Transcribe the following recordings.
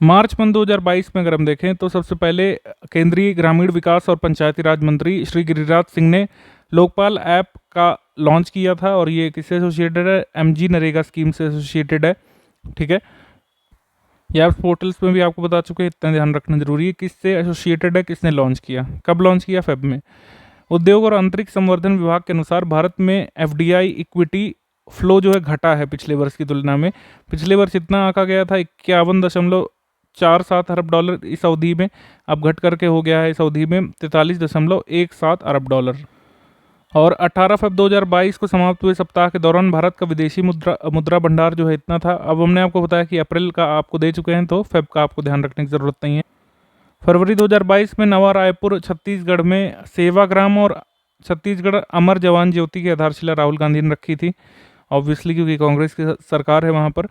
March month 2022 में अगर हम देखें तो सबसे पहले केंद्रीय ग्रामीण विकास और पंचायती राज मंत्री श्री गिरिराज सिंह ने लोकपाल ऐप का लॉन्च किया था और ये किससे एसोसिएटेड है? एमजी नरेगा स्कीम से एसोसिएटेड है। ठीक है, ये आप पोर्टल्स में भी आपको बता चुके हैं, इतना ध्यान रखना जरूरी है। किससे एसोसिएटेड है, किसने लॉन्च किया, कब लॉन्च किया? फेब में। उद्योग और आंतरिक संवर्धन विभाग के अनुसार भारत में एफडीआई इक्विटी फ्लो जो है घटा है पिछले वर्ष की तुलना में। पिछले वर्ष इतना आंका गया था 51.47 अरब डॉलर इस अवधि में, अब घट करके हो गया है इस अवधि में 43.17 अरब डॉलर। और 18 फरवरी 2022 को समाप्त हुए सप्ताह के दौरान भारत का विदेशी मुद्रा भंडार जो है इतना था। अब हमने आपको बताया कि अप्रैल का आपको दे चुके हैं, तो फेब का आपको ध्यान रखने की ज़रूरत नहीं है। फरवरी 2022 में नवा रायपुर छत्तीसगढ़ में सेवाग्राम और छत्तीसगढ़ अमर जवान ज्योति की आधारशिला राहुल गांधी ने रखी थी, ऑब्वियसली क्योंकि कांग्रेस की सरकार है वहाँ पर।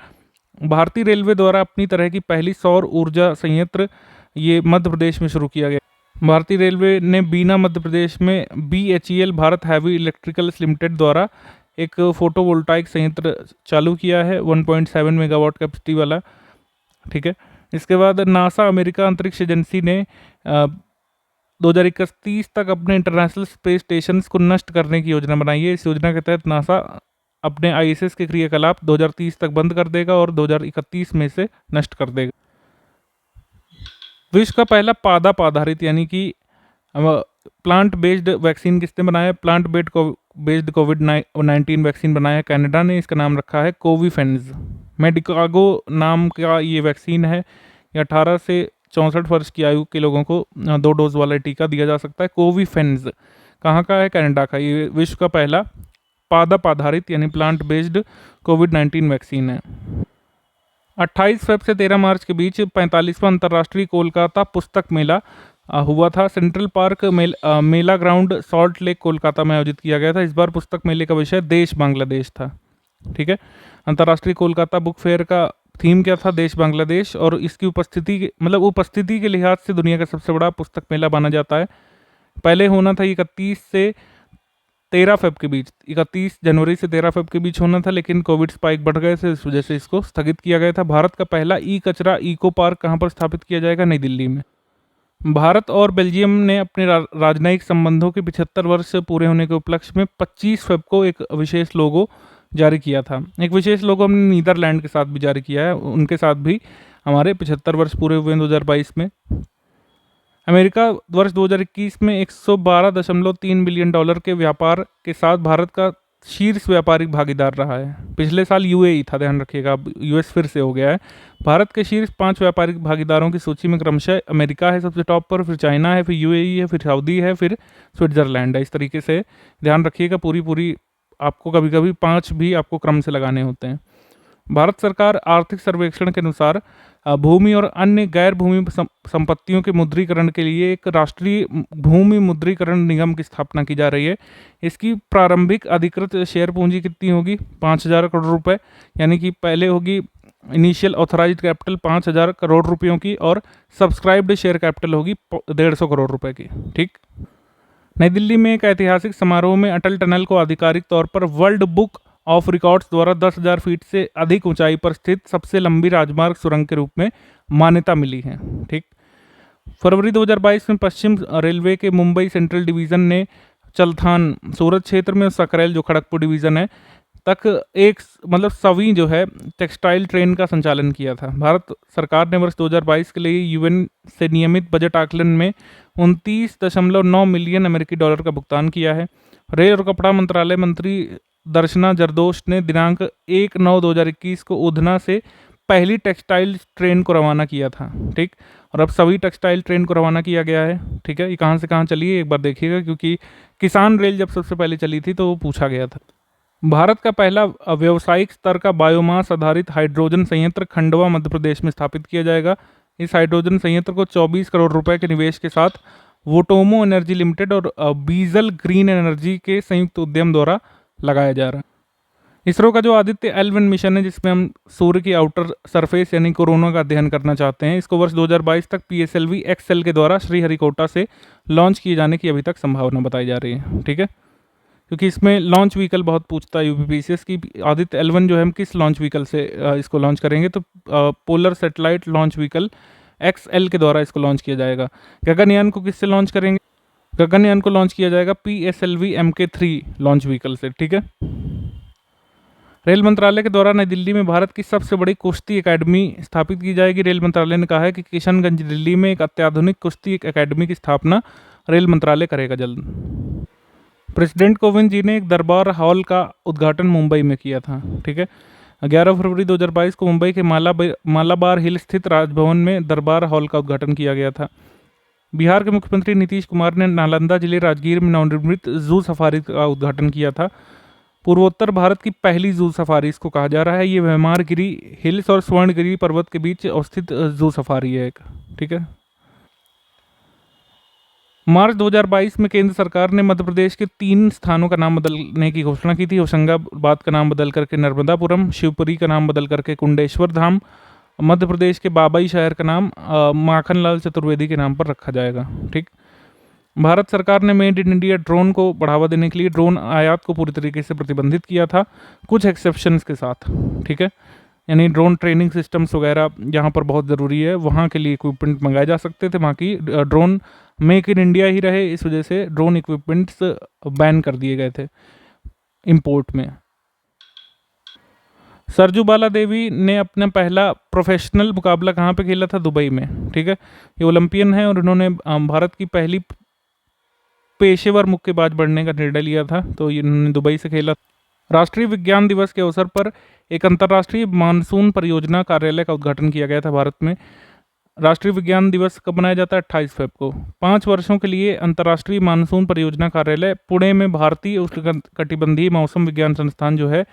भारतीय रेलवे द्वारा अपनी तरह की पहली सौर ऊर्जा संयंत्र ये मध्य प्रदेश में शुरू किया गया। भारतीय रेलवे ने बीना मध्य प्रदेश में BHEL Bharat heavy electricals limited द्वारा एक फोटोवोल्टाइक संयंत्र चालू किया है 1.7 मेगावाट कैपेसिटी वाला। ठीक है, इसके बाद नासा अमेरिका अंतरिक्ष एजेंसी ने 2031 तक अपने इंटरनेशनल स्पेस स्टेशन को नष्ट करने की योजना बनाई है। इस योजना के तहत नासा अपने ISS के क्रियाकलाप 2030 तक बंद कर देगा और 2031 में से नष्ट कर देगा। विश्व का पहला पादप आधारित यानी कि प्लांट बेस्ड वैक्सीन किसने बनाया? प्लांट बेस्ड कोविड-19 वैक्सीन बनाया है कनाडा ने। इसका नाम रखा है कोविफेन्ज। मेडिकागो नाम का ये वैक्सीन है। ये 18 से 64 वर्ष की आयु के लोगों को 2 डोज वाला टीका दिया जा सकता है। कोविफेन्ज कहाँ का है? कनाडा का। ये विश्व का पहला पादप आधारित यानी प्लांट बेस्ड कोविड-19 वैक्सीन है। 28 फरवरी से 13 मार्च के बीच 45वां अंतर्राष्ट्रीय कोलकाता पुस्तक मेला हुआ था। सेंट्रल पार्क मेला ग्राउंड सॉल्ट लेक कोलकाता में आयोजित किया गया था। इस बार पुस्तक मेले का विषय देश बांग्लादेश था। ठीक है, अंतर्राष्ट्रीय कोलकाता बुक फेयर का थीम क्या था? देश बांग्लादेश। और इसकी उपस्थिति के लिहाज से दुनिया का सबसे बड़ा पुस्तक मेला माना जाता है। पहले होना था 31 से 13 फरवरी के बीच, 31 जनवरी से 13 फरवरी के बीच होना था, लेकिन कोविड स्पाइक बढ़ गए थे, इस वजह से इसको स्थगित किया गया था। भारत का पहला कचरा इको पार्क कहाँ पर स्थापित किया जाएगा? नई दिल्ली में। भारत और बेल्जियम ने अपने राजनयिक संबंधों के 75 वर्ष पूरे होने के उपलक्ष्य में 25 फरवरी को एक विशेष लोगो जारी किया था। एक विशेष लोगो हमने नीदरलैंड के साथ भी जारी किया है, उनके साथ भी हमारे 75 वर्ष पूरे हुए हैं 2022 में। अमेरिका वर्ष 2021 में $112.3 बिलियन के व्यापार के साथ भारत का शीर्ष व्यापारिक भागीदार रहा है। पिछले साल UAE था, ध्यान रखिएगा, अब US फिर से हो गया है। भारत के शीर्ष 5 व्यापारिक भागीदारों की सूची में क्रमशः अमेरिका है सबसे टॉप पर, फिर चाइना है, फिर UAE है, फिर सऊदी है, फिर स्विट्जरलैंड है। इस तरीके से ध्यान रखिएगा, पूरी आपको कभी कभी 5 भी आपको क्रम से लगाने होते हैं। भारत सरकार आर्थिक सर्वेक्षण के अनुसार भूमि और अन्य गैर भूमि संपत्तियों के मुद्रीकरण के लिए एक राष्ट्रीय भूमि मुद्रीकरण निगम की स्थापना की जा रही है। इसकी प्रारंभिक अधिकृत शेयर पूंजी कितनी होगी? 5,000 करोड़ रुपए, यानी कि पहले होगी इनिशियल ऑथराइज्ड कैपिटल 5,000 करोड़ रुपयों की और सब्सक्राइब्ड शेयर कैपिटल होगी 150 करोड़ रुपए की। ठीक। नई दिल्ली में एक ऐतिहासिक समारोह में अटल टनल को आधिकारिक तौर पर वर्ल्ड बुक ऑफ रिकॉर्ड्स द्वारा 10,000 फीट से अधिक ऊंचाई पर स्थित सबसे लंबी राजमार्ग सुरंग के रूप में मान्यता मिली है। ठीक। फरवरी 2022 में पश्चिम रेलवे के मुंबई सेंट्रल डिवीजन ने चलथान सूरत क्षेत्र में, सकरेल जो खड़गपुर डिवीजन है तक एक सवी जो है टेक्सटाइल ट्रेन का संचालन किया था। भारत सरकार ने वर्ष 2022 के लिए UN से नियमित बजट आकलन में 29.9 मिलियन अमेरिकी डॉलर का भुगतान किया है। रेल और कपड़ा मंत्रालय मंत्री दर्शना जरदोश ने दिनांक 1/9/2021 को उधना से पहली टेक्सटाइल ट्रेन को रवाना किया था। ठीक। और अब सभी टेक्सटाइल ट्रेन को रवाना किया गया है। ठीक है, ये कहाँ से कहाँ चली है एक बार देखिएगा, क्योंकि किसान रेल जब सबसे पहले चली थी तो वो पूछा गया था। भारत का पहला व्यावसायिक स्तर का बायोमास आधारित हाइड्रोजन संयंत्र खंडवा मध्य प्रदेश में स्थापित किया जाएगा। इस हाइड्रोजन संयंत्र को 24 करोड़ रुपए के निवेश के साथ वोटोमो एनर्जी लिमिटेड और बीजल ग्रीन एनर्जी के संयुक्त उद्यम द्वारा लगाया जा रहा है। इसरो का जो आदित्य L1 मिशन है, जिसमें हम सूर्य की आउटर सरफेस यानी कोरोना का अध्ययन करना चाहते हैं, इसको वर्ष 2022 तक PSLV XL के द्वारा श्रीहरिकोटा से लॉन्च किए जाने की अभी तक संभावना बताई जा रही है। ठीक है, क्योंकि इसमें लॉन्च व्हीकल बहुत पूछता है यूपीपीसीएस की। आदित्य L1 जो है हम किस लॉन्च व्हीकल से इसको लॉन्च करेंगे, तो polar satellite launch vehicle XL के द्वारा इसको लॉन्च किया जाएगा। गगनयान को किससे लॉन्च करेंगे? गगनयान को लॉन्च किया जाएगा PSLV Mk3 लॉन्च व्हीकल से, ठीक है। रेल मंत्रालय के द्वारा नई दिल्ली में भारत की सबसे बड़ी कुश्ती एकेडमी स्थापित की जाएगी। रेल मंत्रालय ने कहा है कि किशनगंज दिल्ली में एक अत्याधुनिक कुश्ती एकेडमी की स्थापना रेल मंत्रालय करेगा जल्द। प्रेसिडेंट कोविंद जी ने एक दरबार हॉल का उद्घाटन मुंबई में किया था, ठीक है। 11 फरवरी 2022 को मुंबई के मालाबार हिल स्थित राजभवन में दरबार हॉल का उद्घाटन किया गया था। बिहार के मुख्यमंत्री नीतीश कुमार ने नालंदा जिले राजगीर में नवनिर्मित जू सफारी का उद्घाटन किया था। पूर्वोत्तर भारत की पहली जू सफारी इसको कहा जा रहा है। ये भैमारगिरी हिल्स और स्वर्णगिरी पर्वत के बीच अवस्थित जू सफारी है एक, ठीक है। मार्च 2022 में केंद्र सरकार ने मध्य प्रदेश के 3 स्थानों का नाम बदलने की घोषणा की थी। होशंगाबाद का नाम बदल करके नर्मदापुरम, शिवपुरी का नाम बदल करके कुंडेश्वर धाम, मध्य प्रदेश के बाबई शहर का नाम माखनलाल चतुर्वेदी के नाम पर रखा जाएगा, ठीक। भारत सरकार ने मेड इन इंडिया ड्रोन को बढ़ावा देने के लिए ड्रोन आयात को पूरी तरीके से प्रतिबंधित किया था, कुछ एक्सेप्शंस के साथ, ठीक है। यानी ड्रोन ट्रेनिंग सिस्टम्स वगैरह जहाँ पर बहुत ज़रूरी है वहाँ के लिए इक्विपमेंट मंगाए जा सकते थे, बाकी ड्रोन मेक इन इंडिया ही रहे, इस वजह से ड्रोन इक्विपमेंट्स बैन कर दिए गए थे इंपोर्ट में। सरजू बाला देवी ने अपना पहला प्रोफेशनल मुकाबला कहाँ पे खेला था? दुबई में, ठीक है। ये ओलंपियन है और इन्होंने भारत की पहली पेशेवर मुक्केबाज बनने का निर्णय लिया था, तो इन्होंने दुबई से खेला। राष्ट्रीय विज्ञान दिवस के अवसर पर एक अंतर्राष्ट्रीय मानसून परियोजना कार्यालय का उद्घाटन किया गया था भारत में। राष्ट्रीय विज्ञान दिवस कब मनाया जाता है? 28 फरवरी को। 5 वर्षों के लिए अंतर्राष्ट्रीय मानसून परियोजना कार्यालय पुणे में भारतीय उष्णकटिबंधीय मौसम विज्ञान संस्थान जो है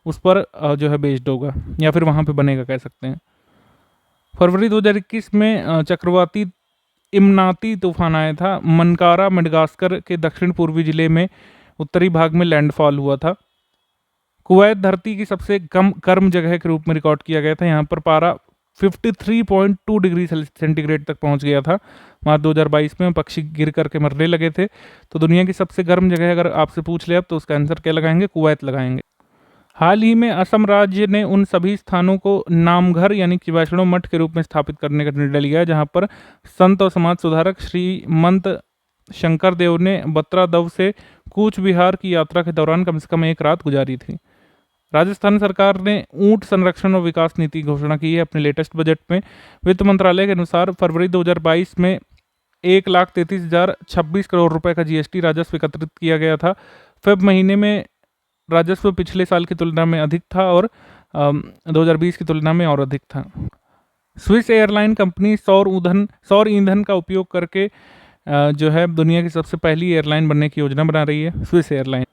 उस पर जो है बेस्ड होगा, या फिर वहाँ पे बनेगा कह सकते हैं। फरवरी 2021 में चक्रवाती इमनाती तूफान आया था। मनकारा मेडागास्कर के दक्षिण पूर्वी जिले में उत्तरी भाग में लैंडफॉल हुआ था। कुवैत धरती की सबसे कम गर्म जगह के रूप में रिकॉर्ड किया गया था। यहाँ पर पारा 53.2 डिग्री सेंटीग्रेड तक पहुँच गया था मार्च 2022 में। पक्षी गिर करके मरने लगे थे। तो दुनिया की सबसे गर्म जगह अगर आपसे पूछ ले अब, तो उसका आंसर क्या लगाएंगे? कुवैत लगाएंगे। हाल ही में असम राज्य ने उन सभी स्थानों को नामघर यानी कि वैष्णो मठ के रूप में स्थापित करने का निर्णय लिया है जहां पर संत और समाज सुधारक श्रीमंत शंकर देव ने बत्रा दव से कूच बिहार की यात्रा के दौरान कम से कम एक रात गुजारी थी। राजस्थान सरकार ने ऊंट संरक्षण और विकास नीति की घोषणा की है अपने लेटेस्ट बजट में। वित्त मंत्रालय के अनुसार फरवरी 2022 में 1,33,026 करोड़ रुपए का GST राजस्व एकत्रित किया गया था। फेब महीने में राजस्व पिछले साल की तुलना में अधिक था और 2020 की तुलना में और अधिक था। स्विस एयरलाइन कंपनी सौर ईंधन का उपयोग करके जो है दुनिया की सबसे पहली एयरलाइन बनने की योजना बना रही है स्विस एयरलाइन।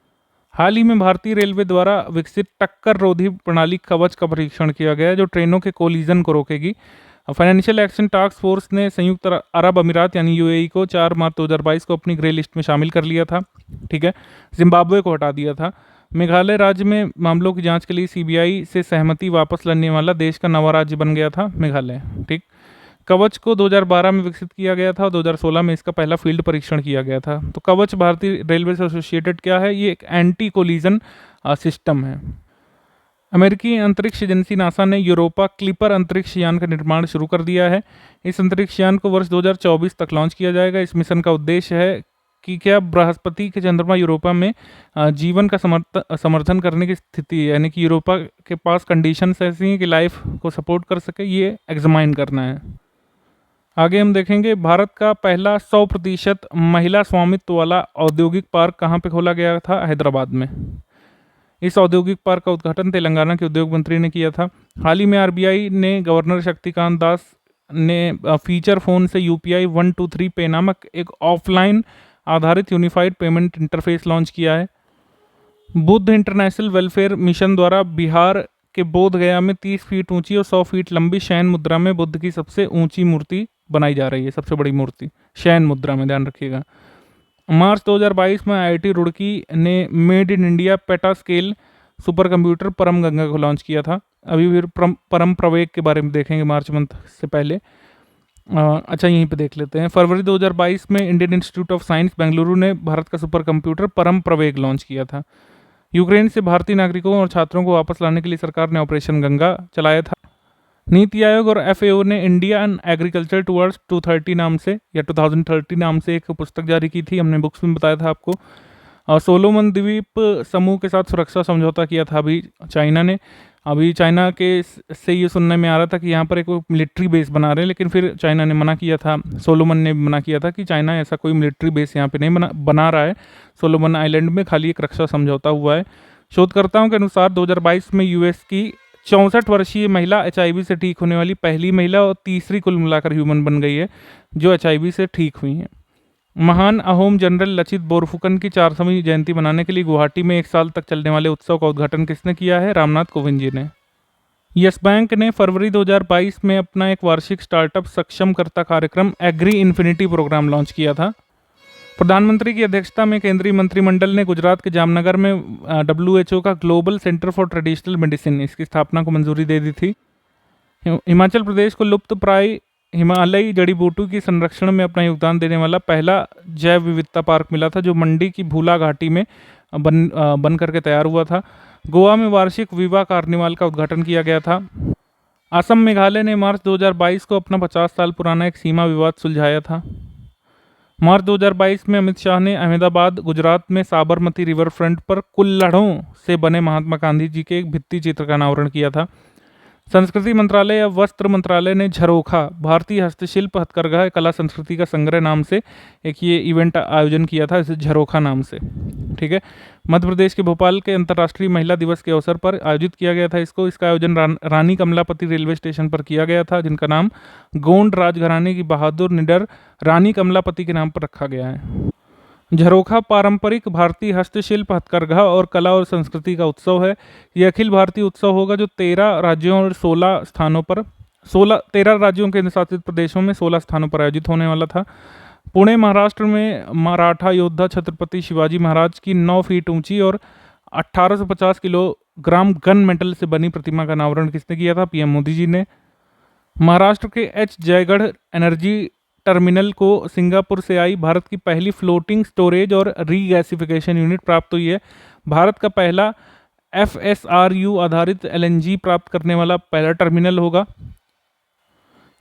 हाल ही में भारतीय रेलवे द्वारा विकसित टक्कर रोधी प्रणाली कवच का परीक्षण किया गया है जो ट्रेनों के कोलिजन को रोकेगी। फाइनेंशियल एक्शन टास्क फोर्स ने संयुक्त अरब अमीरात यानी UAE को 4 मार्च 2022 को अपनी ग्रे लिस्ट में शामिल कर लिया था, ठीक है। जिम्बाब्वे को हटा दिया था। मेघालय राज्य में मामलों की जांच के लिए CBI से सहमति वापस लेने वाला देश का नवा राज्य बन गया था मेघालय, ठीक। कवच को 2012 में विकसित किया गया था और 2016 में इसका पहला फील्ड परीक्षण किया गया था। तो कवच भारतीय रेलवे से एसोसिएटेड क्या है? ये एक एंटी कोलिजन सिस्टम है। अमेरिकी अंतरिक्ष एजेंसी नासा ने यूरोपा क्लिपर अंतरिक्ष यान का निर्माण शुरू कर दिया है। इस अंतरिक्ष यान को वर्ष 2024 तक लॉन्च किया जाएगा। इस मिशन का उद्देश्य है कि क्या बृहस्पति के चंद्रमा यूरोपा में जीवन का समर्थन करने की स्थिति है, यानी कि यूरोपा के पास कंडीशंस ऐसी हैं कि लाइफ को सपोर्ट कर सके, ये एग्जामाइन करना है। आगे हम देखेंगे भारत का पहला 100% महिला स्वामित्व वाला औद्योगिक पार्क कहाँ पे खोला गया था? हैदराबाद में। इस औद्योगिक पार्क का उद्घाटन तेलंगाना के उद्योग मंत्री ने किया था। हाल ही में RBI ने गवर्नर शक्तिकांत दास ने फीचर फोन से UPI 123 पे नामक एक ऑफलाइन आधारित यूनिफाइड पेमेंट इंटरफेस लॉन्च किया है। बुद्ध इंटरनेशनल वेलफेयर मिशन द्वारा बिहार के बोध गया में 30 फीट ऊंची और 100 फीट लंबी शयन मुद्रा में बुद्ध की सबसे ऊंची मूर्ति बनाई जा रही है, सबसे बड़ी मूर्ति शयन मुद्रा में, ध्यान रखिएगा। मार्च 2022 में IIT रुड़की ने made in India PETA scale super computer परम गंगा को लॉन्च किया था। अभी फिर परम प्रवेग के बारे में देखेंगे मार्च मंथ से पहले। अच्छा, यहीं पे देख लेते हैं। फरवरी 2022 में Indian institute of science Bengaluru ने भारत का सुपर कंप्यूटर परम प्रवेग लॉन्च किया था। यूक्रेन से भारतीय नागरिकों और छात्रों को वापस लाने के लिए सरकार ने ऑपरेशन गंगा चलाया था। नीति आयोग और एफएओ ने इंडिया एंड एग्रीकल्चर टुवर्ड्स 230 नाम से या 2030 नाम से एक पुस्तक जारी की थी। हमने बुक्स में बताया था आपको। सोलोमन द्वीप समूह के साथ सुरक्षा समझौता किया था अभी चाइना ने। अभी चाइना के से ये सुनने में आ रहा था कि यहाँ पर एक मिलिट्री बेस बना रहे हैं, लेकिन फिर चाइना ने मना किया था, सोलोमन ने मना किया था कि चाइना ऐसा कोई मिलिट्री बेस यहाँ पे नहीं बना रहा है। सोलोमन आइलैंड में खाली एक रक्षा समझौता हुआ है। शोधकर्ताओं के अनुसार 2022 में यूएस की 64 वर्षीय महिला एचआईवी से ठीक होने वाली पहली महिला और तीसरी कुल मिलाकर ह्यूमन बन गई है जो एचआईवी से ठीक हुई हैं। महान अहोम जनरल लचित बोरफुकन की 400वीं जयंती मनाने के लिए गुवाहाटी में 1 साल तक चलने वाले उत्सव का उद्घाटन किसने किया है? रामनाथ कोविंद जी ने। यस बैंक ने फरवरी 2022 में अपना एक वार्षिक स्टार्टअप सक्षमकर्ता कार्यक्रम एग्री इन्फिनिटी प्रोग्राम लॉन्च किया था। प्रधानमंत्री की अध्यक्षता में केंद्रीय मंत्रिमंडल ने गुजरात के जामनगर में WHO का global centre for traditional medicine इसकी स्थापना को मंजूरी दे दी थी। हिमाचल प्रदेश को लुप्त प्राय हिमालयी जड़ी बूटी की संरक्षण में अपना योगदान देने वाला पहला जैव विविधता पार्क मिला था जो मंडी की भूला घाटी में बन करके तैयार हुआ था। गोवा में वार्षिक विवाह कार्निवाल का उद्घाटन किया गया था। असम मेघालय ने मार्च 2022 को अपना 50 साल पुराना एक सीमा विवाद सुलझाया था। मार्च 2022 में अमित शाह ने अहमदाबाद गुजरात में साबरमती रिवर फ्रंट पर कुल्हड़ों से बने महात्मा गांधी जी के एक भित्ति चित्र का अनावरण किया था। संस्कृति मंत्रालय या वस्त्र मंत्रालय ने झरोखा भारतीय हस्तशिल्प हथकरघा कला संस्कृति का संग्रह नाम से एक ये इवेंट आयोजन किया था, इसे झरोखा नाम से। ठीक है, मध्य प्रदेश के भोपाल के अंतर्राष्ट्रीय महिला दिवस के अवसर पर आयोजित किया गया था इसको। इसका आयोजन रानी कमलापति रेलवे स्टेशन पर किया गया था, जिनका नाम गोंड राजघराने की बहादुर निडर रानी कमलापति के नाम पर रखा गया है। झरोखा पारंपरिक भारतीय हस्तशिल्प हथकरघा और कला और संस्कृति का उत्सव है। यह अखिल भारतीय उत्सव होगा जो 13 राज्यों और 16 स्थानों पर 13 राज्यों के शासित प्रदेशों में 16 स्थानों पर आयोजित होने वाला था। पुणे महाराष्ट्र में मराठा योद्धा छत्रपति शिवाजी महाराज की 9 फीट ऊंची और 1850 किलोग्राम गन मेटल से बनी प्रतिमा का अनावरण किसने किया था? पीएम मोदी जी ने। महाराष्ट्र के जयगढ़ एनर्जी टर्मिनल को सिंगापुर से आई भारत की पहली फ्लोटिंग स्टोरेज और रीगैसिफिकेशन यूनिट प्राप्त हुई है। भारत का पहला FSRU आधारित LNG प्राप्त करने वाला पहला टर्मिनल होगा।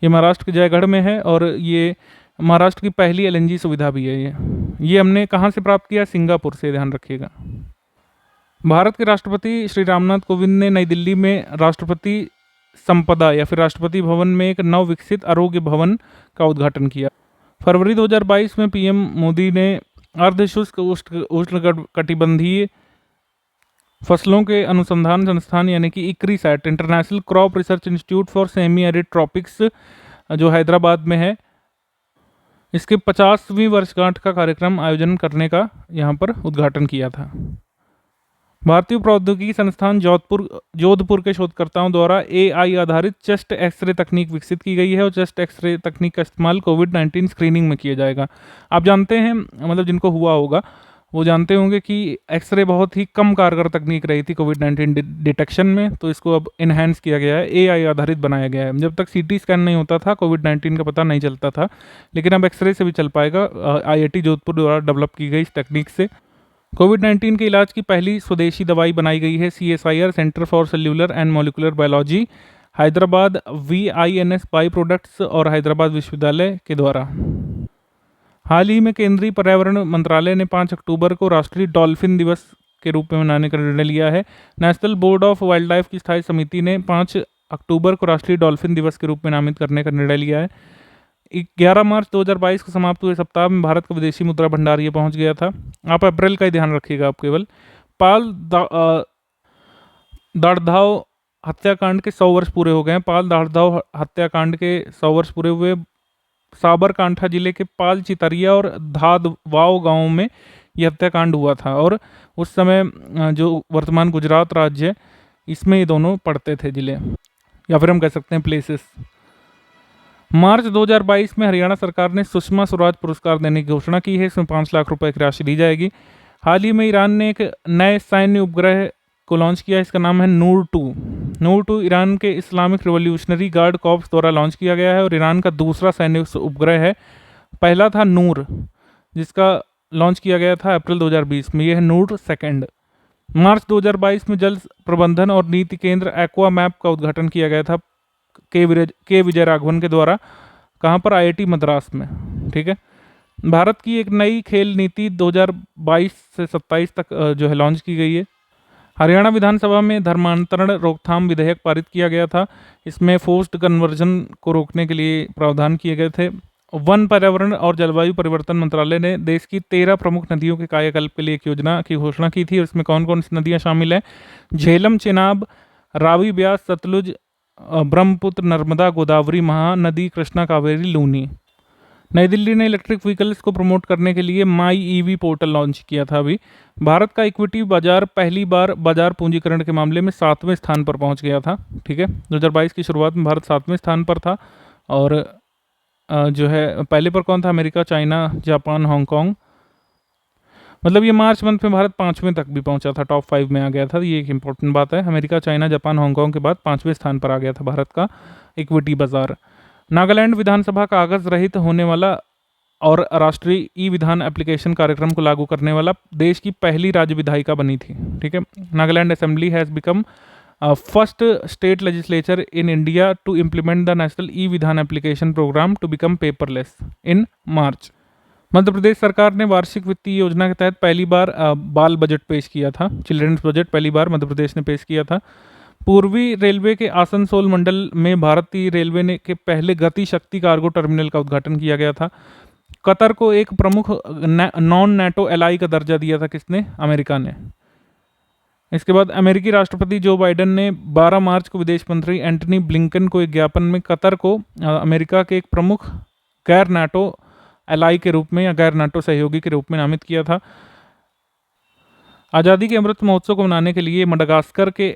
ये महाराष्ट्र के जयगढ़ में है और ये महाराष्ट्र की पहली LNG सुविधा भी है। ये हमने कहाँ से प्राप्त किया? सिंगापुर से, ध्यान रखिएगा। भारत के राष्ट्रपति श्री रामनाथ कोविंद ने नई दिल्ली में राष्ट्रपति संपदा या फिर राष्ट्रपति भवन में एक नव विकसित आरोग्य भवन का उद्घाटन किया। फरवरी 2022 में पीएम मोदी ने अर्धशुष्क उष्णकटिबंधीय फसलों के अनुसंधान संस्थान यानी कि ICRISAT international crop research institute for semi arid tropics जो हैदराबाद में है, इसके 50वीं वर्षगांठ का कार्यक्रम आयोजन करने का यहाँ पर उद्घाटन किया था। भारतीय प्रौद्योगिकी संस्थान जोधपुर के शोधकर्ताओं द्वारा AI आधारित चेस्ट एक्सरे तकनीक विकसित की गई है और चेस्ट एक्सरे तकनीक का इस्तेमाल कोविड-19 स्क्रीनिंग में किया जाएगा। आप जानते हैं, मतलब जिनको हुआ होगा वो जानते होंगे कि एक्सरे बहुत ही कम कारगर तकनीक रही थी कोविड-19 डिटेक्शन में, तो इसको अब इन्हेंस किया गया है, AI आधारित बनाया गया है। जब तक CT स्कैन नहीं होता था कोविड-19 का पता नहीं चलता था, लेकिन अब एक्सरे से भी चल पाएगा। IIT जोधपुर द्वारा डेवलप की गई इस तकनीक से कोविड-19 के इलाज की पहली स्वदेशी दवाई बनाई गई है। CSIR centre for cellular and molecular biology, Hyderabad, VINS by products और हैदराबाद विश्वविद्यालय के द्वारा। हाल ही में केंद्रीय पर्यावरण मंत्रालय ने 5 अक्टूबर को राष्ट्रीय डॉल्फिन दिवस के रूप में मनाने का निर्णय लिया है। National board of wild life की स्थायी समिति ने 5 अक्टूबर को राष्ट्रीय डॉल्फिन दिवस के रूप में नामित करने का निर्णय लिया है। 11 मार्च 2022 को समाप्त हुए सप्ताह में भारत का विदेशी मुद्रा भंडार ये पहुंच गया था। आप अप्रैल का ही ध्यान रखिएगा। आप केवल पाल दाढ़धाव हत्याकांड के 100 वर्ष पूरे हो गए हैं। पाल दाढ़धाव हत्याकांड के 100 वर्ष पूरे हुए। साबरकांठा जिले के पाल चितरिया और धादवाव गांव में यह हत्याकांड हुआ था और उस समय जो वर्तमान गुजरात राज्य है इसमें ये दोनों पड़ते थे जिले, या फिर हम कह सकते हैं प्लेसेस। मार्च 2022 में हरियाणा सरकार ने सुषमा स्वराज पुरस्कार देने की घोषणा की है। इसमें 5 लाख रुपए की राशि दी जाएगी। हाल ही में ईरान ने एक नए सैन्य उपग्रह को लॉन्च किया, इसका नाम है नूर 2। नूर 2 ईरान के इस्लामिक रिवॉल्यूशनरी गार्ड कॉर्प्स द्वारा लॉन्च किया गया है और ईरान का दूसरा सैन्य उपग्रह है। पहला था नूर, जिसका लॉन्च किया गया था अप्रैल 2020 में, यह है नूर सेकंड। मार्च 2022 में जल प्रबंधन और नीति केंद्र एक्वा मैप का उद्घाटन किया गया था के विजय राघवन के द्वारा। कहाँ पर? IIT मद्रास में। ठीक है। भारत की एक नई खेल नीति 2022 से 27 तक जो है लॉन्च की गई है। हरियाणा विधानसभा में धर्मांतरण रोकथाम विधेयक पारित किया गया था। इसमें फोर्स्ड कन्वर्जन को रोकने के लिए प्रावधान किए गए थे। वन, पर्यावरण और जलवायु परिवर्तन मंत्रालय ने देश की 13 प्रमुख नदियों के कायाकल्प के लिए एक योजना की घोषणा की थी। इसमें कौन कौन सी नदियां शामिल हैं? झेलम, चेनाब, रावी, ब्यास, सतलुज, ब्रह्मपुत्र, नर्मदा, गोदावरी, महानदी, कृष्णा, कावेरी, लूनी। नई दिल्ली ने इलेक्ट्रिक व्हीकल्स को प्रमोट करने के लिए माई ईवी पोर्टल लॉन्च किया था अभी। भारत का इक्विटी बाजार पहली बार बाजार पूंजीकरण के मामले में 7वें स्थान पर पहुंच गया था। ठीक है। 2022 की शुरुआत में भारत 7वें स्थान पर था और जो है पहले पर कौन था? America, China, Japan, Hong Kong. मतलब ये मार्च मंथ में भारत 5वें तक भी पहुंचा था, टॉप 5 में आ गया था। ये एक इंपॉर्टेंट बात है। अमेरिका, चाइना, जापान, हांगकांग के बाद 5वें स्थान पर आ गया था भारत का इक्विटी बाजार। नागालैंड विधानसभा कागज रहित होने वाला और राष्ट्रीय ई विधान एप्लीकेशन कार्यक्रम को लागू करने वाला देश की पहली राज्य विधायिका बनी थी। ठीक है। Nagaland assembly has become first state legislature in India to implement the national e Vidhan application programme to become paperless in March. Madhya Pradesh सरकार ने वार्षिक वित्तीय योजना के तहत पहली बार बाल बजट पेश किया था। चिल्ड्रंस बजट पहली बार मध्य प्रदेश ने पेश किया था। पूर्वी रेलवे के आसनसोल मंडल में भारतीय रेलवे ने के पहले गति शक्ति कार्गो टर्मिनल का उद्घाटन किया गया था। कतर को एक प्रमुख नॉन नेटो एलाई का दर्जा दिया था किसने? अमेरिका ने। इसके बाद अमेरिकी राष्ट्रपति जो बाइडेन ने 12 मार्च को विदेश मंत्री एंटनी ब्लिंकन को एक ज्ञापन में कतर को अमेरिका के एक प्रमुख गैर नाटो एलाई के रूप में या गैर नाटो सहयोगी के रूप में नामित किया था। आज़ादी के अमृत महोत्सव को मनाने के लिए मडागास्कर के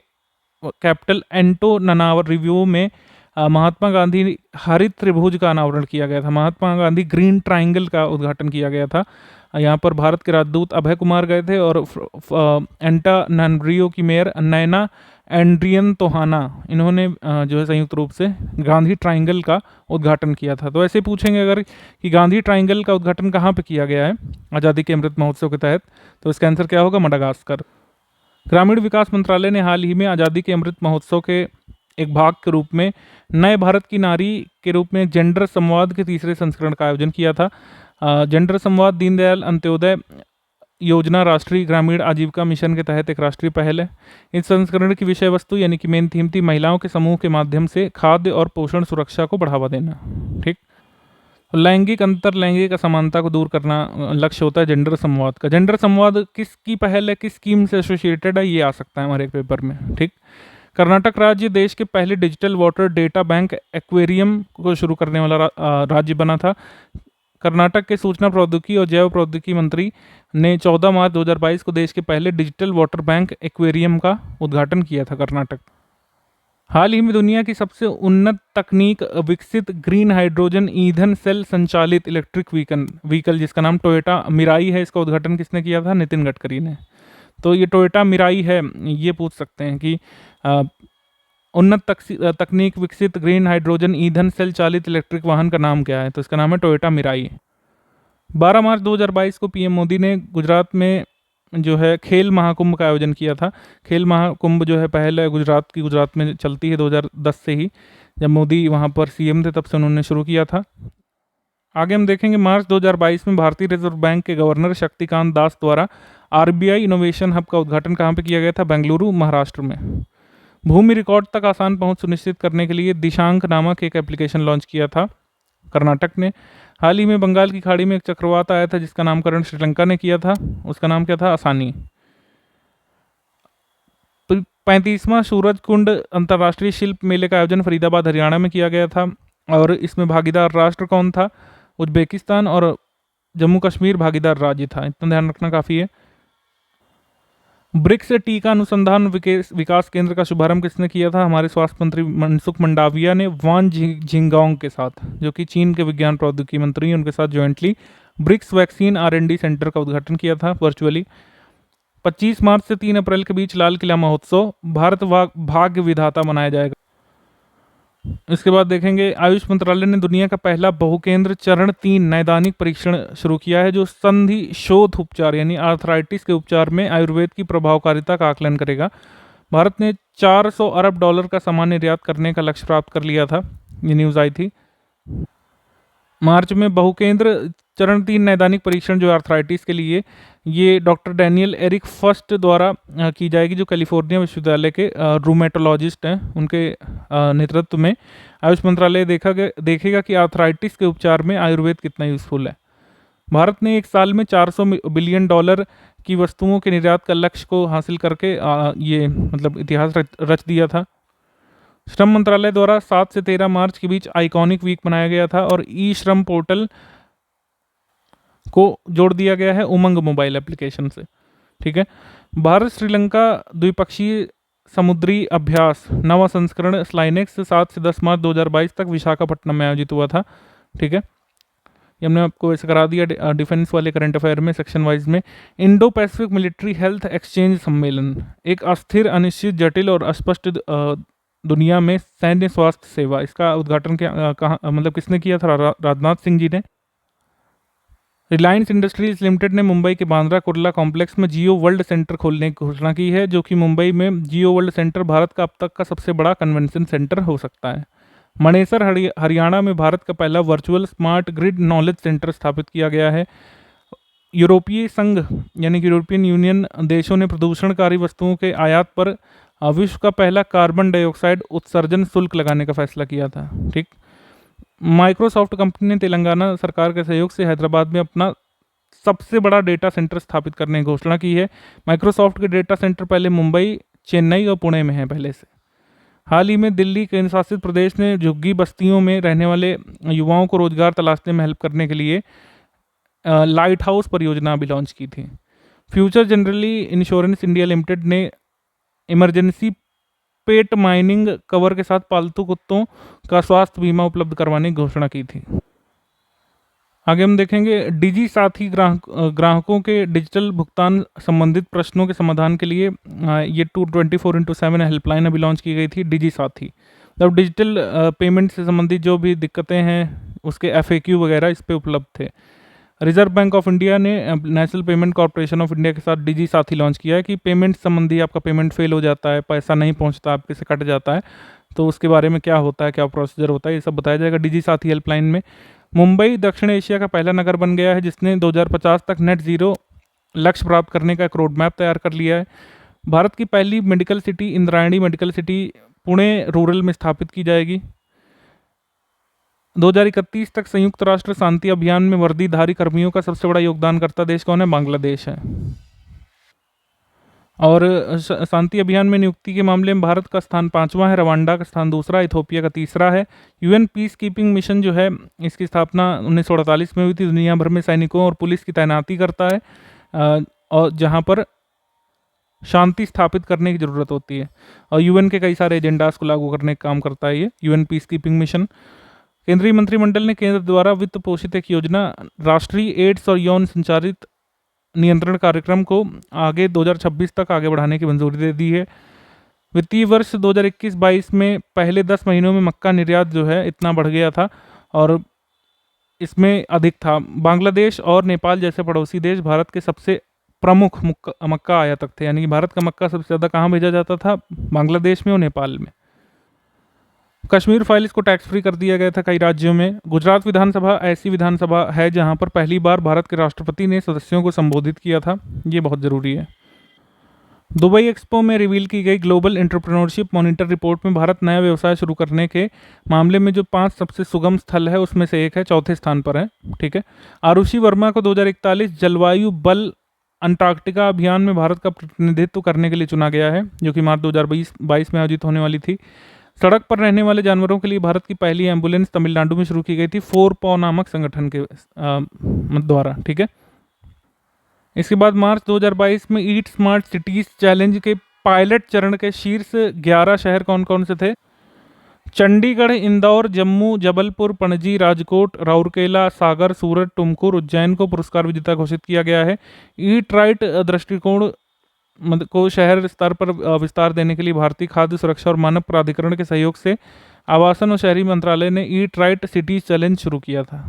कैपिटल एंटोनानारिवो में महात्मा गांधी हरित त्रिभुज का अनावरण किया गया था। महात्मा गांधी ग्रीन ट्रायंगल का उद्घाटन किया गया था। यहाँ पर भारत के राजदूत अभय कुमार गए थे और एंटानानरियो की मेयर नैना एंड्रियन तोहाना, इन्होंने जो है संयुक्त रूप से गांधी ट्रायंगल का उद्घाटन किया था। तो ऐसे पूछेंगे अगर कि गांधी ट्रायंगल का उद्घाटन कहाँ पे किया गया है आज़ादी के अमृत महोत्सव के तहत, तो इसका आंसर क्या होगा? मडागास्कर। ग्रामीण विकास मंत्रालय ने हाल ही में आज़ादी के अमृत महोत्सव के एक भाग के रूप में नए भारत की नारी के रूप में जेंडर संवाद के तीसरे संस्करण का आयोजन किया था। जेंडर संवाद दीनदयाल अंत्योदय योजना राष्ट्रीय ग्रामीण आजीविका मिशन के तहत एक राष्ट्रीय पहल है। इस संस्करण की विषय वस्तु यानी कि मेन थीम थी महिलाओं के समूह के माध्यम से खाद्य और पोषण सुरक्षा को बढ़ावा देना। ठीक। लैंगिक अंतर, लैंगिक असमानता को दूर करना लक्ष्य होता है जेंडर संवाद का। जेंडर संवाद किसकी पहल है, किस स्कीम से एसोसिएटेड है, ये आ सकता है हमारे पेपर में। ठीक। कर्नाटक राज्य देश के पहले digital water data bank aquarium को शुरू करने वाला राज्य बना था। कर्नाटक के सूचना प्रौद्योगिकी और जैव प्रौद्योगिकी मंत्री ने 14 मार्च 2022 को देश के पहले डिजिटल वाटर बैंक एक्वेरियम का उद्घाटन किया था कर्नाटक। हाल ही में दुनिया की सबसे उन्नत तकनीक विकसित ग्रीन हाइड्रोजन ईंधन सेल संचालित इलेक्ट्रिक व्हीकल जिसका नाम टोयोटा मिराई है, इसका उद्घाटन किसने किया था? नितिन गडकरी ने। तो ये टोयोटा मिराई है, ये पूछ सकते हैं कि उन्नत तकनीक विकसित ग्रीन हाइड्रोजन ईंधन सेल चालित इलेक्ट्रिक वाहन का नाम क्या है? तो इसका नाम है टोयोटा मिराई। 12 मार्च 2022 को पीएम मोदी ने गुजरात में जो है खेल महाकुंभ का आयोजन किया था। खेल महाकुंभ जो है पहले गुजरात में चलती है 2010 से ही, जब मोदी वहाँ पर सीएम थे तब से उन्होंने शुरू किया था। आगे हम देखेंगे मार्च 2022 में भारतीय रिजर्व बैंक के गवर्नर शक्तिकांत दास द्वारा आरबीआई इनोवेशन हब का उद्घाटन कहाँ पे किया गया था? बेंगलुरु, महाराष्ट्र में। भूमि रिकॉर्ड तक आसान पहुंच सुनिश्चित करने के लिए दिशांक नामक एक एप्लीकेशन लॉन्च किया था कर्नाटक ने। हाल ही में बंगाल की खाड़ी में एक चक्रवात आया था जिसका नामकरण श्रीलंका ने किया था, उसका नाम क्या था? आसानी। 35वां सूरज कुंड अंतर्राष्ट्रीय शिल्प मेले का आयोजन फरीदाबाद, हरियाणा में किया गया था और इसमें भागीदार राष्ट्र कौन था? उज्बेकिस्तान और जम्मू कश्मीर भागीदार राज्य था, इतना ध्यान रखना काफ़ी है। ब्रिक्स टीका अनुसंधान विकास केंद्र का शुभारंभ किसने किया था? हमारे स्वास्थ्य मंत्री मनसुख मंडाविया ने वान झिंगाओंग के साथ, जो कि चीन के विज्ञान प्रौद्योगिकी मंत्री हैं, उनके साथ jointly BRICS vaccine R&D centre का उद्घाटन किया था वर्चुअली। 25 मार्च से 3 अप्रैल के बीच लाल किला महोत्सव भारत भाग्य विधाता मनाया जाएगा। इसके बाद देखेंगे आयुष मंत्रालय ने दुनिया का पहला बहुकेंद्र चरण 3 नैदानिक परीक्षण शुरू किया है, जो संधि शोथ उपचार यानी आर्थराइटिस के उपचार में आयुर्वेद की प्रभावकारिता का आकलन करेगा। भारत ने $400 अरब का सामान निर्यात करने का लक्ष्य प्राप्त कर लिया था, ये न्यूज़ आई थी। मार्च में बहुकेंद्र चरण 3 नैदानिक परीक्षण जो आर्थराइटिस के लिए, ये डॉक्टर डैनियल एरिक फर्स्ट द्वारा की जाएगी, जो कैलिफोर्निया विश्वविद्यालय के रूमेटोलॉजिस्ट हैं, उनके नेतृत्व में। आयुष मंत्रालय देखेगा कि आर्थराइटिस के उपचार में आयुर्वेद कितना यूजफुल है। भारत ने एक साल में $400 बिलियन की वस्तुओं के निर्यात का लक्ष्य को हासिल करके ये मतलब इतिहास रच दिया था। श्रम मंत्रालय द्वारा 7 से 13 मार्च के बीच आइकॉनिक वीक मनाया गया था और ई श्रम पोर्टल को जोड़ दिया गया है उमंग मोबाइल एप्लीकेशन से। ठीक है, भारत श्रीलंका द्विपक्षीय समुद्री अभ्यास नवा संस्करण स्लाइनेक्स 7 से 10 मार्च 2022 तक विशाखापट्टनम में आयोजित हुआ था। ठीक है, ये हमने आपको ऐसे करा दिया डिफेंस वाले करंट अफेयर में सेक्शन वाइज में। Indo Pacific military health exchange सम्मेलन, एक अस्थिर, अनिश्चित, जटिल और अस्पष्ट दुनिया में सैन्य स्वास्थ्य सेवा, इसका उद्घाटन मतलब किसने किया था? राजनाथ सिंह जी ने। रिलायंस इंडस्ट्रीज लिमिटेड ने मुंबई के बांद्रा कुर्ला कॉम्प्लेक्स में जियो वर्ल्ड सेंटर खोलने की घोषणा की है, जो कि मुंबई में जियो वर्ल्ड सेंटर भारत का अब तक का सबसे बड़ा कन्वेंशन सेंटर हो सकता है। मणेसर हरियाणा में भारत का पहला virtual smart grid knowledge centre स्थापित किया गया है। यूरोपीय संघ यानी कि यूरोपियन यूनियन देशों ने प्रदूषणकारी वस्तुओं के आयात पर विश्व का पहला कार्बन डाइऑक्साइड उत्सर्जन शुल्क लगाने का फैसला किया था। ठीक, माइक्रोसॉफ्ट कंपनी ने तेलंगाना सरकार के सहयोग से हैदराबाद में अपना सबसे बड़ा डेटा सेंटर स्थापित करने की घोषणा की है। माइक्रोसॉफ्ट के डेटा सेंटर पहले मुंबई, चेन्नई और पुणे में है पहले से। हाल ही में दिल्ली केंद्र शासित प्रदेश ने झुग्गी बस्तियों में रहने वाले युवाओं को रोजगार तलाशने में हेल्प करने के लिए लाइट हाउस परियोजना भी लॉन्च की थी। Future generally insurance India limited ने इमरजेंसी पेट माइनिंग कवर के साथ पालतू कुत्तों का स्वास्थ्य बीमा उपलब्ध करवाने की घोषणा की थी। आगे हम देखेंगे डिजी साथी ग्राहकों के डिजिटल भुगतान संबंधित प्रश्नों के समाधान के लिए ये 24/7 हेल्पलाइन अभी लॉन्च की गई थी, डिजी साथी। मतलब डिजिटल पेमेंट से संबंधित जो भी दिक्कतें हैं उसके FAQ वगैरह इस पे उपलब्ध थे। रिजर्व बैंक ऑफ इंडिया ने national payment corporation of India के साथ डिजी साथी लॉन्च किया है कि पेमेंट संबंधी आपका पेमेंट फेल हो जाता है, पैसा नहीं पहुंचता, आपके से कट जाता है, तो उसके बारे में क्या होता है, क्या प्रोसीजर होता है, ये सब बताया जाएगा डिजी साथी हेल्पलाइन में। मुंबई दक्षिण एशिया का पहला नगर बन गया है जिसने 2050 तक नेट जीरो लक्ष्य प्राप्त करने का एक रोड मैप तैयार कर लिया है। भारत की पहली medical city Indrayani medical city Pune rural में स्थापित की जाएगी। 2031 तक संयुक्त राष्ट्र शांति अभियान में वर्दीधारी कर्मियों का सबसे बड़ा योगदानकर्ता देश कौन है? बांग्लादेश है। और शांति अभियान में नियुक्ति के मामले में भारत का स्थान 5वां है, रवांडा का स्थान 2रा, इथोपिया का 3रा है। UN पीस कीपिंग मिशन जो है इसकी स्थापना 1948 में हुई थी। दुनिया भर में सैनिकों और पुलिस की तैनाती करता है और जहां पर शांति स्थापित करने की ज़रूरत होती है, और UN के कई सारे एजेंडास को लागू करने का काम करता है ये UN पीस कीपिंग मिशन। केंद्रीय मंत्रिमंडल ने केंद्र द्वारा वित्त पोषित एक योजना राष्ट्रीय एड्स और यौन संचारित नियंत्रण कार्यक्रम को आगे 2026 तक आगे बढ़ाने की मंजूरी दे दी है। वित्तीय वर्ष 2021-22 में पहले 10 महीनों में मक्का निर्यात जो है इतना बढ़ गया था और इसमें अधिक था। बांग्लादेश और नेपाल जैसे पड़ोसी देश भारत के सबसे प्रमुख मक्का आयातक थे, यानी कि भारत का मक्का सबसे ज़्यादा कहाँ भेजा जाता था? बांग्लादेश में और नेपाल में। कश्मीर फाइल्स को टैक्स फ्री कर दिया गया था कई राज्यों में। गुजरात विधानसभा ऐसी विधानसभा है जहां पर पहली बार भारत के राष्ट्रपति ने सदस्यों को संबोधित किया था, ये बहुत ज़रूरी है। दुबई एक्सपो में रिवील की गई ग्लोबल एंटरप्रेन्योरशिप मॉनिटर रिपोर्ट में भारत नया व्यवसाय शुरू करने के मामले में जो 5 सबसे सुगम स्थल है उसमें से एक है, 4थे स्थान पर है। ठीक है, आरुषि वर्मा को 2041 जलवायु बल अंटार्कटिका अभियान में भारत का प्रतिनिधित्व करने के लिए चुना गया है, जो कि मार्च 2022 में आयोजित होने वाली थी। सड़क पर रहने वाले जानवरों के लिए भारत की पहली एम्बुलेंस तमिलनाडु में शुरू की गई थी 4paw नामक संगठन के द्वारा। ठीक है, इसके बाद मार्च 2022 में ईट स्मार्ट सिटीज चैलेंज के पायलट चरण के शीर्ष 11 शहर कौन कौन से थे? चंडीगढ़, इंदौर, जम्मू, जबलपुर, पणजी, राजकोट, राउरकेला, सागर, सूरत, तुमकुर, उज्जैन को पुरस्कार विजेता घोषित किया गया है। ईट राइट दृष्टिकोण को शहर स्तर पर विस्तार देने के लिए भारतीय खाद्य सुरक्षा और मानक प्राधिकरण के सहयोग से आवासन और शहरी मंत्रालय ने ईट राइट सिटीज चैलेंज शुरू किया था।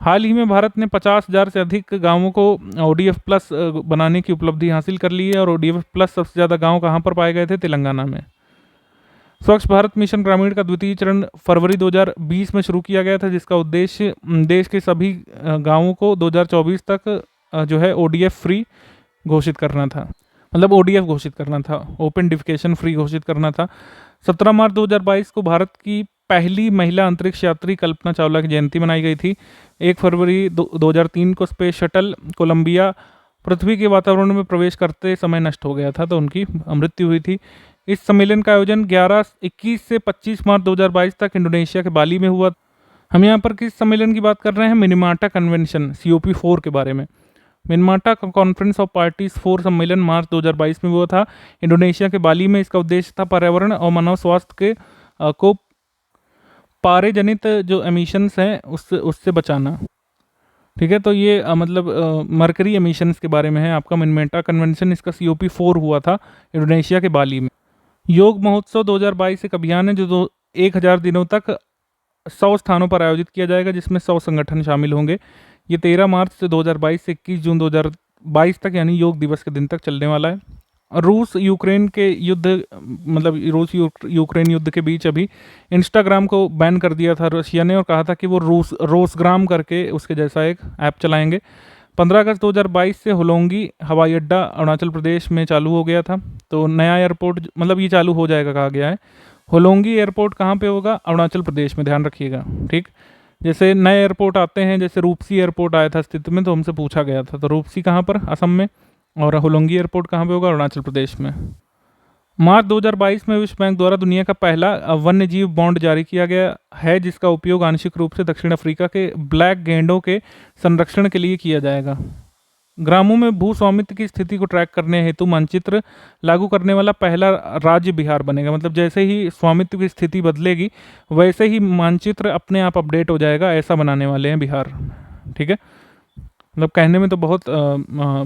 हाल ही में भारत ने 50,000 से अधिक गांवों को ODF प्लस बनाने की उपलब्धि हासिल कर ली है। और ODF प्लस सबसे ज़्यादा गांव कहां पर पाए गए थे? तेलंगाना में। स्वच्छ भारत मिशन ग्रामीण का द्वितीय चरण फरवरी 2020 में शुरू किया गया था, जिसका उद्देश्य देश के सभी गांवों को 2024 तक जो है ODF फ्री घोषित करना था। मतलब ODF घोषित करना था, ओपन डिफिकेशन फ्री घोषित करना था। 17 मार्च 2022 को भारत की पहली महिला अंतरिक्ष यात्री कल्पना चावला की जयंती मनाई गई थी। 1 फरवरी 2003 को स्पेस शटल कोलंबिया पृथ्वी के वातावरण में प्रवेश करते समय नष्ट हो गया था, तो उनकी मृत्यु हुई थी। इस सम्मेलन का आयोजन 21 से 25 मार्च 2022 तक इंडोनेशिया के बाली में हुआ। हम यहाँ पर किस सम्मेलन की बात कर रहे हैं? मिनीमाटा कन्वेंशन COP4 के बारे में। मिनीमाटा कॉन्फ्रेंस ऑफ पार्टीज 4 सम्मेलन मार्च 2022 में हुआ था इंडोनेशिया के बाली में। इसका उद्देश्य था पर्यावरण और मानव स्वास्थ्य के को पारे जनित जो एमिशंस हैं उससे बचाना। ठीक है, तो ये मतलब मरकरी एमिशंस के बारे में है आपका मिनीमाटा कन्वेंशन। इसका COP4 हुआ था इंडोनेशिया के बाली में। योग महोत्सव 2022 एक अभियान है जो 1000 दिनों तक 100 स्थानों पर आयोजित किया जाएगा, जिसमें 100 संगठन शामिल होंगे। ये 13 मार्च से 2022 से 21 जून 2022 तक यानी योग दिवस के दिन तक चलने वाला है। रूस यूक्रेन के युद्ध मतलब रूस यूक्रेन युद्ध के बीच अभी इंस्टाग्राम को बैन कर दिया था रशिया ने, और कहा था कि वो रोसग्राम करके उसके जैसा एक ऐप चलाएंगे। 15 अगस्त 2022 से होलोंगी हवाई अड्डा अरुणाचल प्रदेश में चालू हो गया था। तो नया एयरपोर्ट मतलब ये चालू हो जाएगा कहा गया है। होलोंगी एयरपोर्ट कहाँ पे होगा? अरुणाचल प्रदेश में, ध्यान रखिएगा। ठीक, जैसे नए एयरपोर्ट आते हैं, जैसे रूपसी एयरपोर्ट आया था अस्तित्व में, तो हमसे पूछा गया था, तो रूपसी कहाँ पर? असम में। और होलोंगी एयरपोर्ट कहाँ पे होगा? अरुणाचल प्रदेश में। मार्च 2022 में विश्व बैंक द्वारा दुनिया का पहला वन्य जीव बॉन्ड जारी किया गया है, जिसका उपयोग आंशिक रूप से दक्षिण अफ्रीका के ब्लैक गैंडों के संरक्षण के लिए किया जाएगा। ग्रामों में भू स्वामित्व की स्थिति को ट्रैक करने हेतु मानचित्र लागू करने वाला पहला राज्य बिहार बनेगा। मतलब जैसे ही स्वामित्व की स्थिति बदलेगी वैसे ही मानचित्र अपने आप अपडेट हो जाएगा, ऐसा बनाने वाले हैं बिहार। ठीक है, मतलब कहने में तो बहुत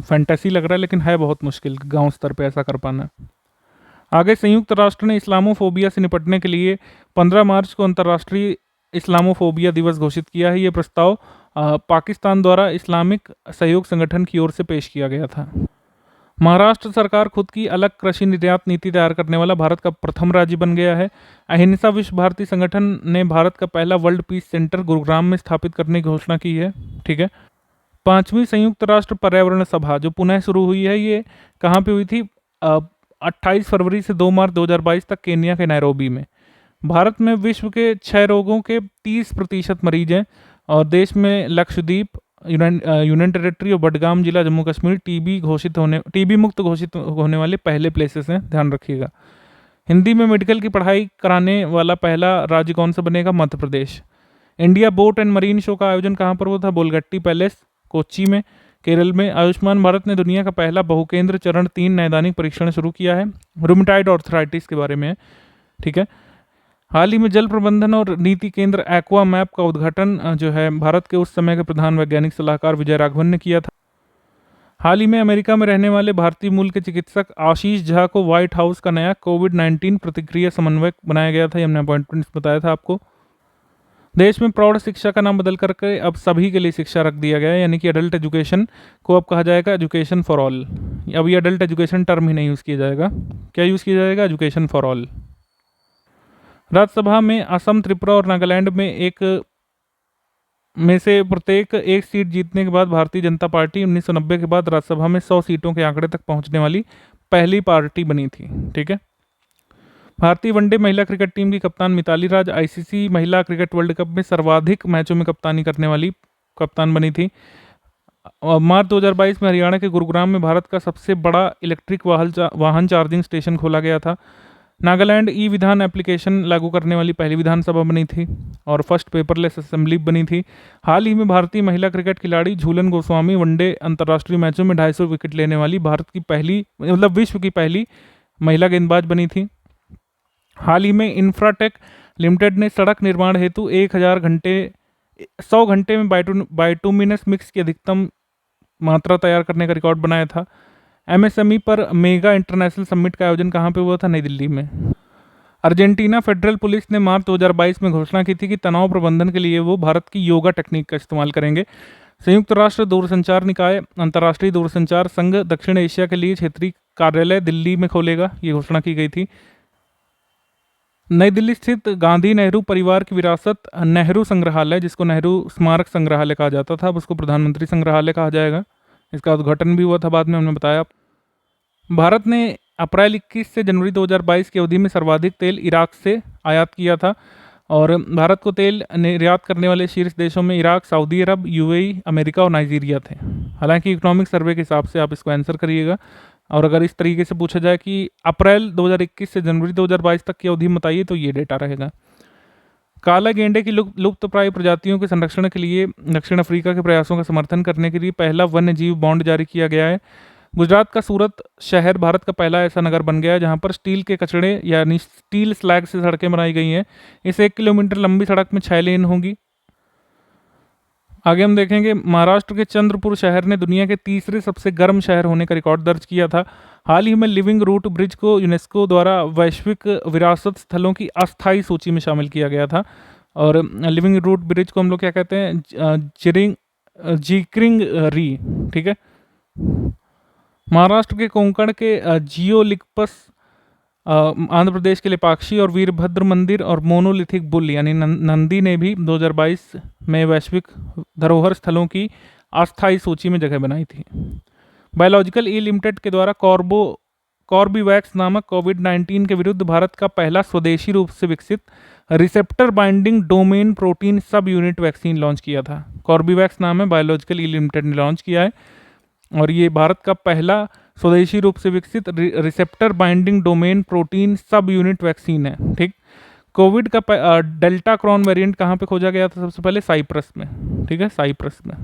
फैंटेसी लग रहा है, लेकिन है बहुत मुश्किल गांव स्तर पे ऐसा कर पाना। आगे संयुक्त राष्ट्र ने इस्लामोफोबिया से निपटने के लिए 15 मार्च को अंतर्राष्ट्रीय इस्लामोफोबिया दिवस घोषित किया है। ये प्रस्ताव पाकिस्तान द्वारा इस्लामिक सहयोग संगठन की ओर से पेश किया गया था। महाराष्ट्र सरकार खुद की अलग कृषि निर्यात नीति तैयार करने वाला भारत का प्रथम राज्य बन गया है। अहिंसा विश्व भारती संगठन ने भारत का पहला वर्ल्ड पीस सेंटर गुरुग्राम में स्थापित करने की घोषणा की है। ठीक है, 5वीं संयुक्त राष्ट्र पर्यावरण सभा जो पुनः शुरू हुई है, ये कहाँ पे हुई थी? 28 फरवरी से 2 मार्च 2022 तक केन्या के नैरोबी में। भारत में विश्व के 6 रोगों के 30% मरीज हैं, और देश में लक्षद्वीप, यूनियन टेरिटरी और बडगाम जिला जम्मू कश्मीर टीबी मुक्त घोषित होने वाले पहले प्लेसेस हैं, ध्यान रखिएगा। हिंदी में मेडिकल की पढ़ाई कराने वाला पहला राज्य कौन सा बनेगा? Madhya Pradesh. India boat and marine show का आयोजन कहाँ पर हुआ था? बोलगट्टी पैलेस, कोच्चि में, केरल में। आयुष्मान भारत ने दुनिया का पहला बहुकेंद्र चरण 3 नैदानिक परीक्षण शुरू किया है। रूमेटाइड आर्थराइटिस के बारे में है। ठीक है, हाल ही में जल प्रबंधन और नीति केंद्र एक्वा मैप का उद्घाटन जो है भारत के उस समय के प्रधान वैज्ञानिक सलाहकार विजय राघवन ने किया था। हाल ही में अमेरिका में रहने वाले भारतीय मूल के चिकित्सक आशीष झा को व्हाइट हाउस का नया कोविड-19 प्रतिक्रिया समन्वयक बनाया गया था। ये हमने अपॉइंटमेंट्स बताया था आपको। देश में प्रौढ़ शिक्षा का नाम बदल करके अब सभी के लिए शिक्षा रख दिया गया है, यानी कि अडल्ट एजुकेशन को अब कहा जाएगा एजुकेशन फॉर ऑल। अब ये अडल्ट एजुकेशन टर्म ही नहीं यूज़ किया जाएगा। क्या यूज़ किया जाएगा? Education for all. राज्यसभा में असम, त्रिपुरा और नागालैंड में से प्रत्येक एक सीट जीतने के बाद भारतीय जनता पार्टी 1990 के बाद राज्यसभा में 100 सीटों के आंकड़े तक पहुंचने वाली पहली पार्टी बनी थी। ठीक है, भारतीय वनडे महिला क्रिकेट टीम की कप्तान मिताली राज ICC महिला क्रिकेट वर्ल्ड कप में सर्वाधिक मैचों में कप्तानी करने वाली कप्तान बनी थी। मार्च 2022 में हरियाणा के गुरुग्राम में भारत का सबसे बड़ा इलेक्ट्रिक वाहन चार्जिंग स्टेशन खोला गया था। नागालैंड विधान एप्लीकेशन लागू करने वाली पहली विधानसभा बनी थी, और फर्स्ट पेपरलेस असेंबली बनी थी। हाल ही में भारतीय महिला क्रिकेट खिलाड़ी झूलन गोस्वामी वनडे अंतर्राष्ट्रीय मैचों में 250 विकेट लेने वाली भारत की पहली मतलब विश्व की पहली महिला गेंदबाज बनी थी। हाल ही में इंफ्राटेक लिमिटेड ने सड़क निर्माण हेतु 100 घंटे में बाइटुमिनस मिक्स की अधिकतम मात्रा तैयार करने का रिकॉर्ड बनाया था। एमएसएमई पर मेगा इंटरनेशनल समिट का आयोजन कहाँ पे हुआ था? नई दिल्ली में। अर्जेंटीना फेडरल पुलिस ने मार्च 2022 में घोषणा की थी कि तनाव प्रबंधन के लिए वो भारत की योगा टेक्निक का इस्तेमाल करेंगे। संयुक्त राष्ट्र दूरसंचार निकाय अंतर्राष्ट्रीय दूरसंचार संघ दक्षिण एशिया के लिए क्षेत्रीय कार्यालय दिल्ली में खोलेगा, ये घोषणा की गई थी। नई दिल्ली स्थित गांधी नेहरू परिवार की विरासत नेहरू संग्रहालय, जिसको नेहरू स्मारक संग्रहालय कहा जाता था, अब उसको प्रधानमंत्री संग्रहालय कहा जाएगा। इसका उद्घाटन भी हुआ था बाद में, हमने बताया। भारत ने अप्रैल 21 से जनवरी 2022 की अवधि में सर्वाधिक तेल इराक से आयात किया था और भारत को तेल निर्यात करने वाले शीर्ष देशों में इराक, सऊदी अरब, यूएई, अमेरिका और नाइजीरिया थे। हालांकि इकोनॉमिक सर्वे के हिसाब से आप इसको आंसर करिएगा। और अगर इस तरीके से पूछा जाए कि अप्रैल 2021 से जनवरी 2022 तक की अवधि बताइए, तो ये डेटा रहेगा। काला गेंडे की लुप्तप्राय प्रजातियों के संरक्षण के लिए दक्षिण अफ्रीका के प्रयासों का समर्थन करने के लिए पहला वन्य जीव बॉन्ड जारी किया गया है। गुजरात का सूरत शहर भारत का पहला ऐसा नगर बन गया है जहां पर स्टील के कचड़े यानी स्टील स्लैग से सड़कें बनाई गई हैं। इस 1 किलोमीटर लंबी सड़क में 6 लेन होंगी। आगे हम देखेंगे, महाराष्ट्र के चंद्रपुर शहर ने दुनिया के तीसरे सबसे गर्म शहर होने का रिकॉर्ड दर्ज किया था। हाल ही में लिविंग रूट ब्रिज को यूनेस्को द्वारा वैश्विक विरासत स्थलों की अस्थायी सूची में शामिल किया गया था। और लिविंग रूट ब्रिज को हम लोग क्या कहते हैं? जीक्रिंग री, ठीक है। महाराष्ट्र के कोंकण के जियोलिकपस, आंध्र प्रदेश के लेपाक्षी और वीरभद्र मंदिर और मोनोलिथिक बुल यानी नंदी ने भी 2022 में वैश्विक धरोहर स्थलों की अस्थायी सूची में जगह बनाई थी। बायोलॉजिकल ई लिमिटेड के द्वारा कॉर्बीवैक्स नामक कोविड-19 के विरुद्ध भारत का पहला स्वदेशी रूप से विकसित रिसेप्टर बाइंडिंग डोमेन प्रोटीन सब यूनिट वैक्सीन लॉन्च किया था। कॉर्बीवैक्स नाम है, बायोलॉजिकल ई लिमिटेड ने लॉन्च किया है और ये भारत का पहला स्वदेशी रूप से विकसित रिसेप्टर बाइंडिंग डोमेन प्रोटीन सब यूनिट वैक्सीन है, ठीक। कोविड का डेल्टा क्रॉन वेरिएंट कहाँ पे खोजा गया था? सबसे पहले साइप्रस में, ठीक है, साइप्रस में।